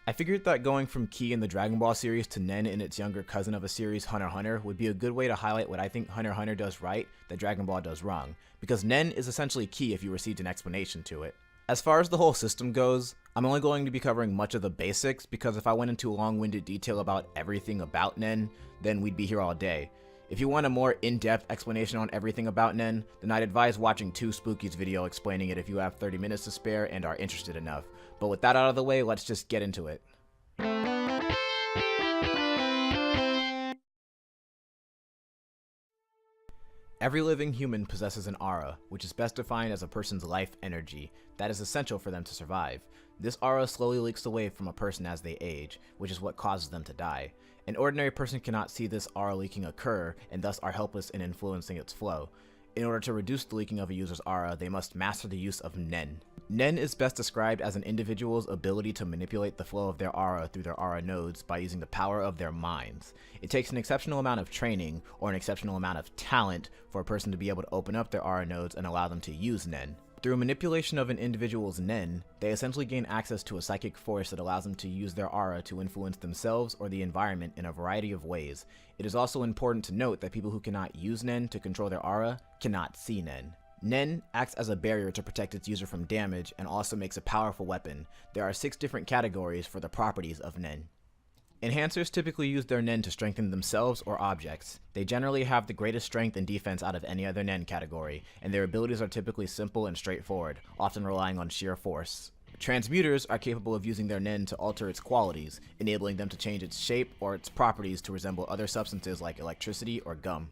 I figured that going from Ki in the Dragon Ball series to Nen in its younger cousin of a series, Hunter x Hunter, would be a good way to highlight what I think Hunter x Hunter does right that Dragon Ball does wrong, because Nen is essentially Ki if you received an explanation to it. As far as the whole system goes, I'm only going to be covering much of the basics, because if I went into long-winded detail about everything about Nen, then we'd be here all day. If you want a more in-depth explanation on everything about Nen, then I'd advise watching 2Spooky's video explaining it if you have 30 minutes to spare and are interested enough. But with that out of the way, let's just get into it. Every living human possesses an aura, which is best defined as a person's life energy that is essential for them to survive. This aura slowly leaks away from a person as they age, which is what causes them to die. An ordinary person cannot see this aura leaking occur and thus are helpless in influencing its flow. In order to reduce the leaking of a user's aura, they must master the use of Nen. Nen is best described as an individual's ability to manipulate the flow of their aura through their aura nodes by using the power of their minds. It takes an exceptional amount of training or an exceptional amount of talent for a person to be able to open up their aura nodes and allow them to use Nen. Through manipulation of an individual's Nen, they essentially gain access to a psychic force that allows them to use their aura to influence themselves or the environment in a variety of ways. It is also important to note that people who cannot use Nen to control their aura cannot see Nen. Nen acts as a barrier to protect its user from damage and also makes a powerful weapon. There are 6 different categories for the properties of Nen. Enhancers typically use their Nen to strengthen themselves or objects. They generally have the greatest strength and defense out of any other Nen category, and their abilities are typically simple and straightforward, often relying on sheer force. Transmuters are capable of using their Nen to alter its qualities, enabling them to change its shape or its properties to resemble other substances like electricity or gum.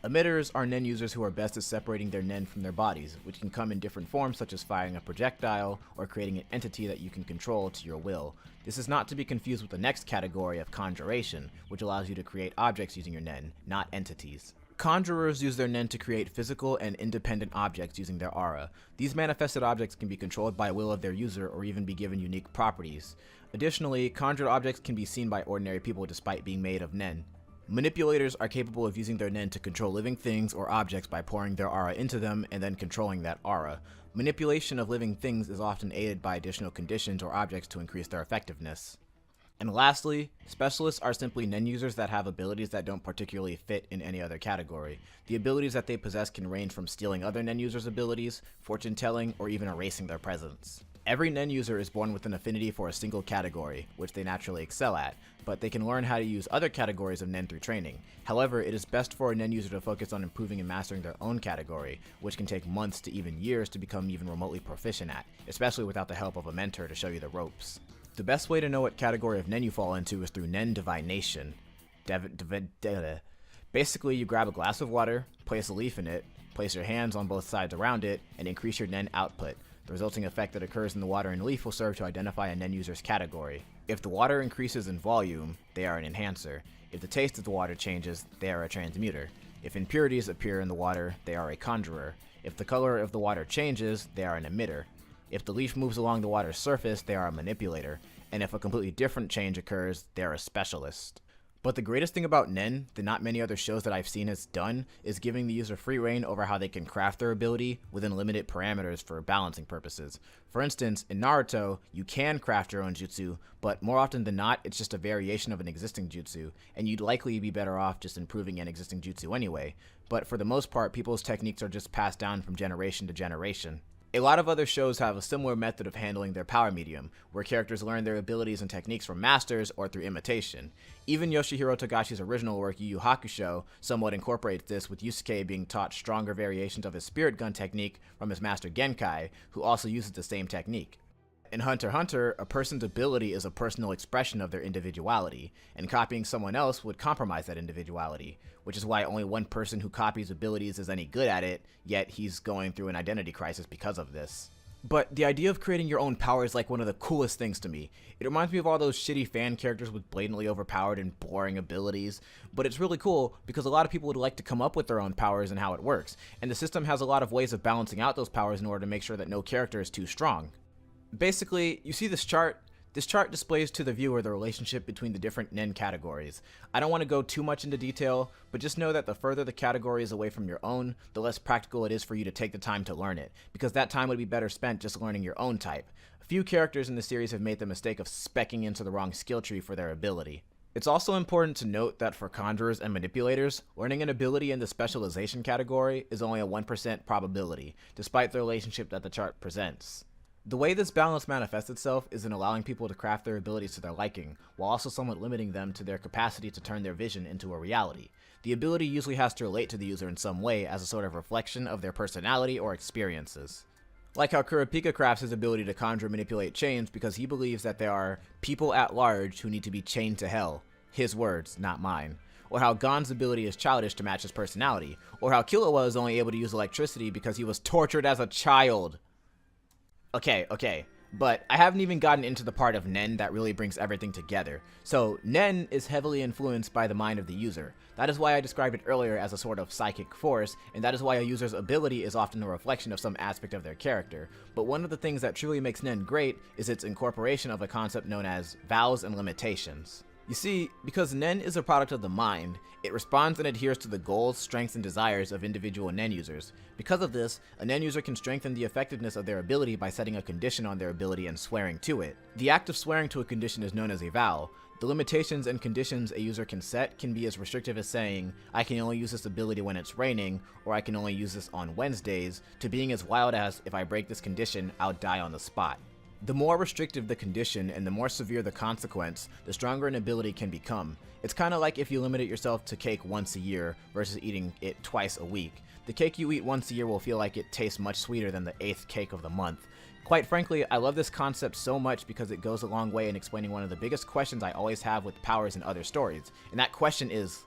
Emitters are Nen users who are best at separating their Nen from their bodies, which can come in different forms such as firing a projectile or creating an entity that you can control to your will. This is not to be confused with the next category of conjuration, which allows you to create objects using your Nen, not entities. Conjurers use their Nen to create physical and independent objects using their aura. These manifested objects can be controlled by will of their user or even be given unique properties. Additionally, conjured objects can be seen by ordinary people despite being made of Nen. Manipulators are capable of using their Nen to control living things or objects by pouring their aura into them and then controlling that aura. Manipulation of living things is often aided by additional conditions or objects to increase their effectiveness. And lastly, specialists are simply Nen users that have abilities that don't particularly fit in any other category. The abilities that they possess can range from stealing other Nen users' abilities, fortune telling, or even erasing their presence. Every Nen user is born with an affinity for a single category, which they naturally excel at, but they can learn how to use other categories of Nen through training. However, it is best for a Nen user to focus on improving and mastering their own category, which can take months to even years to become even remotely proficient at, especially without the help of a mentor to show you the ropes. The best way to know what category of Nen you fall into is through Nen divination. Basically, you grab a glass of water, place a leaf in it, place your hands on both sides around it, and increase your Nen output. The resulting effect that occurs in the water and leaf will serve to identify a Nen user's category. If the water increases in volume, they are an enhancer. If the taste of the water changes, they are a transmuter. If impurities appear in the water, they are a conjurer. If the color of the water changes, they are an emitter. If the leaf moves along the water's surface, they are a manipulator. And if a completely different change occurs, they are a specialist. But the greatest thing about Nen, that not many other shows that I've seen has done, is giving the user free reign over how they can craft their ability within limited parameters for balancing purposes. For instance, in Naruto, you can craft your own jutsu, but more often than not, it's just a variation of an existing jutsu, and you'd likely be better off just improving an existing jutsu anyway. But for the most part, people's techniques are just passed down from generation to generation. A lot of other shows have a similar method of handling their power medium, where characters learn their abilities and techniques from masters or through imitation. Even Yoshihiro Togashi's original work, Yu Yu Hakusho, somewhat incorporates this, with Yusuke being taught stronger variations of his spirit gun technique from his master Genkai, who also uses the same technique. In Hunter x Hunter, a person's ability is a personal expression of their individuality, and copying someone else would compromise that individuality, which is why only one person who copies abilities is any good at it, yet he's going through an identity crisis because of this. But the idea of creating your own power is like one of the coolest things to me. It reminds me of all those shitty fan characters with blatantly overpowered and boring abilities, but it's really cool because a lot of people would like to come up with their own powers and how it works, and the system has a lot of ways of balancing out those powers in order to make sure that no character is too strong. Basically, you see this chart? This chart displays to the viewer the relationship between the different Nen categories. I don't want to go too much into detail, but just know that the further the category is away from your own, the less practical it is for you to take the time to learn it, because that time would be better spent just learning your own type. A few characters in the series have made the mistake of speccing into the wrong skill tree for their ability. It's also important to note that for conjurers and manipulators, learning an ability in the specialization category is only a 1% probability, despite the relationship that the chart presents. The way this balance manifests itself is in allowing people to craft their abilities to their liking, while also somewhat limiting them to their capacity to turn their vision into a reality. The ability usually has to relate to the user in some way as a sort of reflection of their personality or experiences. Like how Kurapika crafts his ability to conjure and manipulate chains because he believes that there are people at large who need to be chained to hell. His words, not mine. Or how Gon's ability is childish to match his personality. Or how Killua is only able to use electricity because he was tortured as a child. Okay, but I haven't even gotten into the part of Nen that really brings everything together. So Nen is heavily influenced by the mind of the user. That is why I described it earlier as a sort of psychic force, and that is why a user's ability is often a reflection of some aspect of their character. But one of the things that truly makes Nen great is its incorporation of a concept known as vows and limitations. You see, because Nen is a product of the mind, it responds and adheres to the goals, strengths, and desires of individual Nen users. Because of this, a Nen user can strengthen the effectiveness of their ability by setting a condition on their ability and swearing to it. The act of swearing to a condition is known as a vow. The limitations and conditions a user can set can be as restrictive as saying, I can only use this ability when it's raining, or I can only use this on Wednesdays, to being as wild as, if I break this condition, I'll die on the spot. The more restrictive the condition and the more severe the consequence, the stronger an ability can become. It's kind of like if you limited yourself to cake once a year versus eating it twice a week. The cake you eat once a year will feel like it tastes much sweeter than the 8th cake of the month. Quite frankly, I love this concept so much because it goes a long way in explaining one of the biggest questions I always have with powers in other stories, and that question is,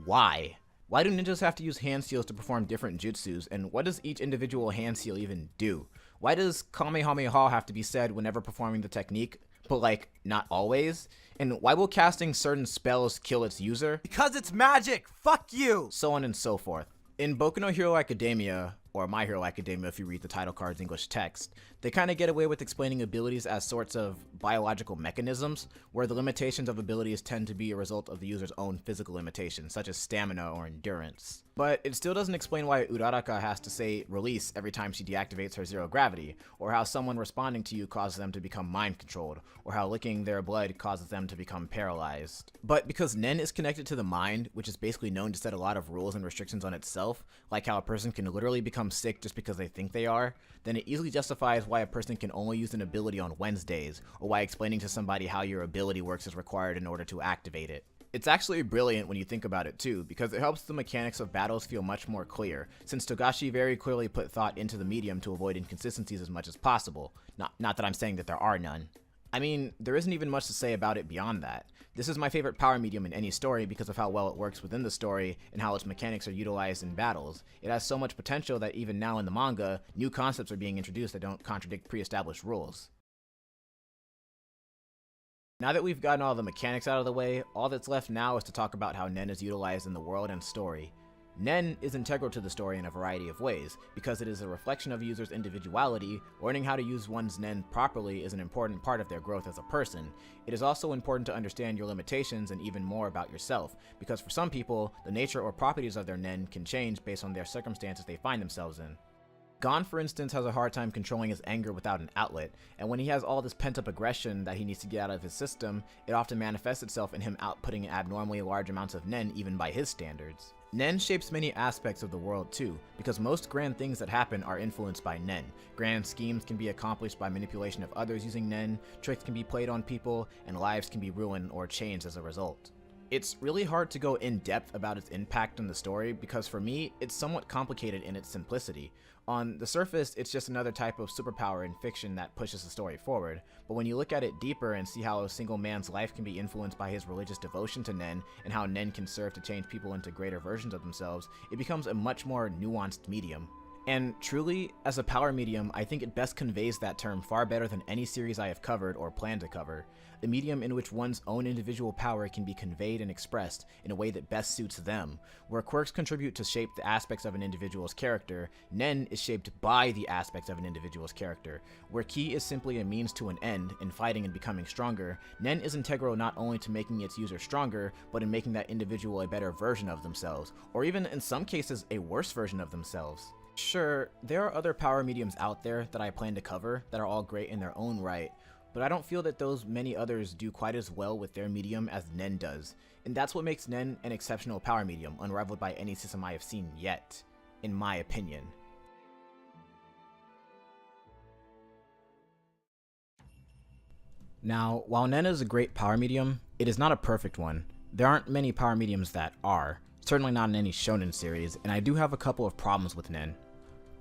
why? Why do ninjas have to use hand seals to perform different jutsus, and what does each individual hand seal even do? Why does Kamehameha have to be said whenever performing the technique, but like, not always? And why will casting certain spells kill its user? Because it's magic! Fuck you! So on and so forth. In Boku no Hero Academia, or My Hero Academia if you read the title card's English text, they kind of get away with explaining abilities as sorts of biological mechanisms, where the limitations of abilities tend to be a result of the user's own physical limitations, such as stamina or endurance. But it still doesn't explain why Uraraka has to say release every time she deactivates her zero gravity, or how someone responding to you causes them to become mind controlled, or how licking their blood causes them to become paralyzed. But because Nen is connected to the mind, which is basically known to set a lot of rules and restrictions on itself, like how a person can literally become sick just because they think they are, then it easily justifies why a person can only use an ability on Wednesdays, or why explaining to somebody how your ability works is required in order to activate it. It's actually brilliant when you think about it too, because it helps the mechanics of battles feel much more clear, since Togashi very clearly put thought into the medium to avoid inconsistencies as much as possible. Not that I'm saying that there are none. I mean, there isn't even much to say about it beyond that. This is my favorite power medium in any story because of how well it works within the story and how its mechanics are utilized in battles. It has so much potential that even now in the manga, new concepts are being introduced that don't contradict pre-established rules. Now that we've gotten all the mechanics out of the way, all that's left now is to talk about how Nen is utilized in the world and story. Nen is integral to the story in a variety of ways, because it is a reflection of a user's individuality. Learning how to use one's Nen properly is an important part of their growth as a person. It is also important to understand your limitations and even more about yourself, because for some people, the nature or properties of their Nen can change based on their circumstances they find themselves in. Gon, for instance, has a hard time controlling his anger without an outlet, and when he has all this pent-up aggression that he needs to get out of his system, it often manifests itself in him outputting abnormally large amounts of Nen even by his standards. Nen shapes many aspects of the world too, because most grand things that happen are influenced by Nen. Grand schemes can be accomplished by manipulation of others using Nen, tricks can be played on people, and lives can be ruined or changed as a result. It's really hard to go in depth about its impact on the story because for me, it's somewhat complicated in its simplicity. On the surface, it's just another type of superpower in fiction that pushes the story forward, but when you look at it deeper and see how a single man's life can be influenced by his religious devotion to Nen, and how Nen can serve to change people into greater versions of themselves, it becomes a much more nuanced medium. And truly, as a power medium, I think it best conveys that term far better than any series I have covered or plan to cover. A medium in which one's own individual power can be conveyed and expressed in a way that best suits them. Where quirks contribute to shape the aspects of an individual's character, Nen is shaped by the aspects of an individual's character. Where Ki is simply a means to an end in fighting and becoming stronger, Nen is integral not only to making its user stronger, but in making that individual a better version of themselves, or even in some cases a worse version of themselves. Sure, there are other power mediums out there that I plan to cover that are all great in their own right, but I don't feel that those many others do quite as well with their medium as Nen does, and that's what makes Nen an exceptional power medium, unrivaled by any system I have seen yet, in my opinion. Now, while Nen is a great power medium, it is not a perfect one. There aren't many power mediums that are, certainly not in any shonen series, and I do have a couple of problems with Nen.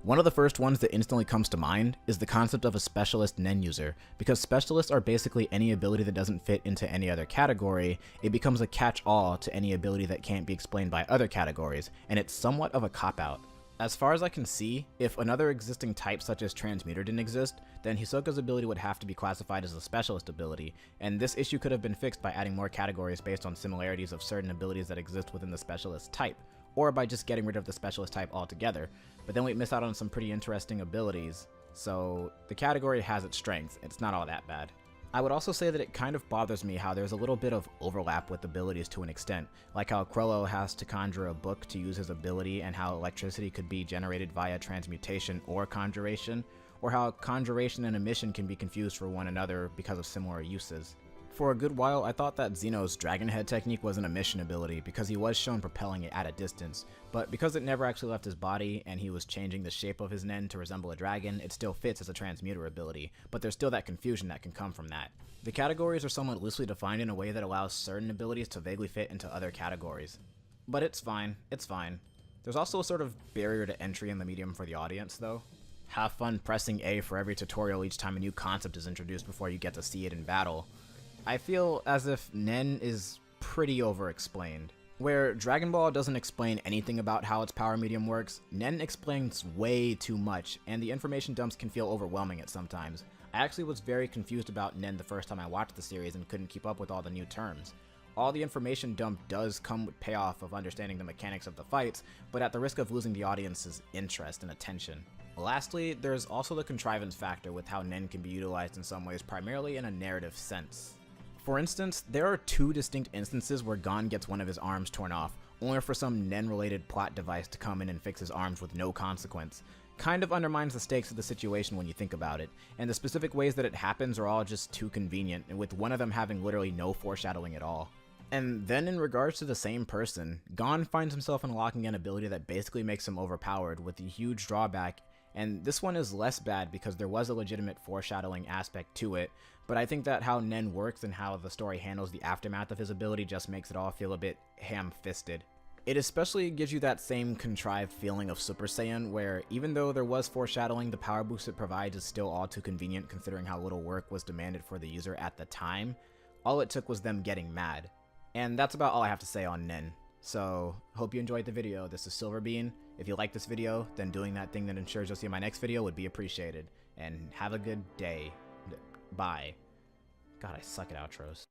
One of the first ones that instantly comes to mind is the concept of a specialist Nen user. Because specialists are basically any ability that doesn't fit into any other category, it becomes a catch-all to any ability that can't be explained by other categories, and it's somewhat of a cop-out. As far as I can see, if another existing type such as Transmuter didn't exist, then Hisoka's ability would have to be classified as a specialist ability, and this issue could have been fixed by adding more categories based on similarities of certain abilities that exist within the specialist type, or by just getting rid of the specialist type altogether, but then we'd miss out on some pretty interesting abilities, so the category has its strengths, it's not all that bad. I would also say that it kind of bothers me how there's a little bit of overlap with abilities to an extent, like how Krollo has to conjure a book to use his ability and how electricity could be generated via transmutation or conjuration, or how conjuration and emission can be confused for one another because of similar uses. For a good while, I thought that Zeno's Dragon Head technique was an emission ability because he was shown propelling it at a distance, but because it never actually left his body and he was changing the shape of his Nen to resemble a dragon, it still fits as a transmuter ability, but there's still that confusion that can come from that. The categories are somewhat loosely defined in a way that allows certain abilities to vaguely fit into other categories. But it's fine, it's fine. There's also a sort of barrier to entry in the medium for the audience though. Have fun pressing A for every tutorial each time a new concept is introduced before you get to see it in battle. I feel as if Nen is pretty over-explained. Where Dragon Ball doesn't explain anything about how its power medium works, Nen explains way too much, and the information dumps can feel overwhelming at sometimes. I actually was very confused about Nen the first time I watched the series and couldn't keep up with all the new terms. All the information dump does come with payoff of understanding the mechanics of the fights, but at the risk of losing the audience's interest and attention. Lastly, there's also the contrivance factor with how Nen can be utilized in some ways primarily in a narrative sense. For instance, there are two distinct instances where Gon gets one of his arms torn off, only for some Nen-related plot device to come in and fix his arms with no consequence. Kind of undermines the stakes of the situation when you think about it, and the specific ways that it happens are all just too convenient, and with one of them having literally no foreshadowing at all. And then in regards to the same person, Gon finds himself unlocking an ability that basically makes him overpowered, with a huge drawback, and this one is less bad because there was a legitimate foreshadowing aspect to it, but I think that how Nen works and how the story handles the aftermath of his ability just makes it all feel a bit ham-fisted. It especially gives you that same contrived feeling of Super Saiyan where, even though there was foreshadowing, the power boost it provides is still all too convenient considering how little work was demanded for the user at the time. All it took was them getting mad. And that's about all I have to say on Nen. So, hope you enjoyed the video. This is Silverbean. If you like this video, then doing that thing that ensures you'll see my next video would be appreciated. And have a good day. Bye. God, I suck at outros.